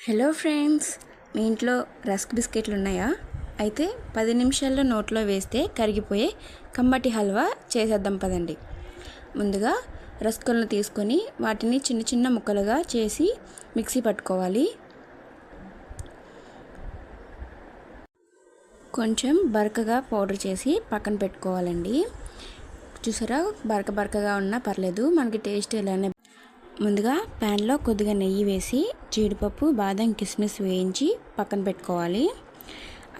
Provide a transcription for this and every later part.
Hello friends, మీ ఇంట్లో rusk బిస్కెట్లు ఉన్నాయా? అయితే 10 నిమిషాల్లో నోట్లో వేస్తే కరిగిపోయే కమ్మటి హల్వా చేసేద్దాం పదండి. ముందుగా రస్కులను తీసుకొని వాటిని చిన్న చిన్న ముక్కలుగా చేసి మిక్సీ పట్టుకోవాలి. కొంచెం బరకగా పౌడర్ చేసి పక్కన పెట్టుకోవాలండి. చూసారా, బరకగా ఉన్నా పర్లేదు, మనకి టేస్ట్ ఎలానే. ముందుగా ప్యాన్లో కొద్దిగా నెయ్యి వేసి జీడిపప్పు, బాదం, కిస్మిస్ వేయించి పక్కన పెట్టుకోవాలి.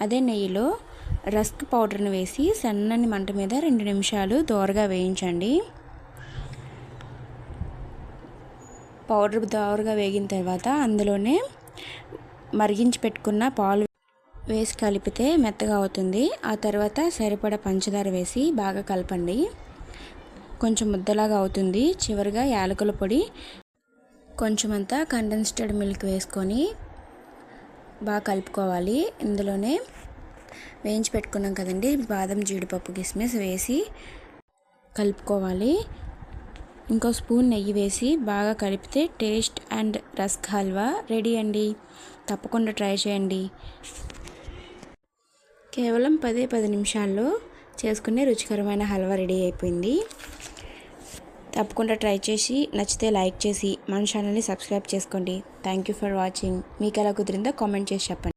అదే నెయ్యిలో రస్క్ పౌడర్ని వేసి సన్నని మంట మీద 2 నిమిషాలు దోరగా వేయించండి. పౌడర్ దోరగా వేగిన తర్వాత అందులోనే మరిగించి పెట్టుకున్న పాలు వేసి కలిపితే మెత్తగా అవుతుంది. ఆ తర్వాత సరిపడా పంచదార వేసి బాగా కలపండి. కొంచెం ముద్దలాగా అవుతుంది. చివరిగా యాలకుల పొడి, కొంచెమంతా కండెన్స్డ్ మిల్క్ వేసుకొని బాగా కలుపుకోవాలి. ఇందులోనే వేయించి పెట్టుకున్నాం కదండి బాదం, జీడిపప్పు, కిస్మిస్ వేసి కలుపుకోవాలి. ఇంకో స్పూన్ నెయ్యి వేసి బాగా కలిపితే taste and rusk halwa ready అండి. తప్పకుండా ట్రై చేయండి. కేవలం 10 నిమిషాల్లో చేసుకునే రుచికరమైన హల్వా రెడీ అయిపోయింది. తప్పకుండా ట్రై చేసి నచ్చితే లైక్ చేసి మన ఛానల్ని సబ్స్క్రైబ్ చేసుకోండి. Thank you for watching. మీకు ఎలా కుదిరిందో కామెంట్ చేసి చెప్పండి.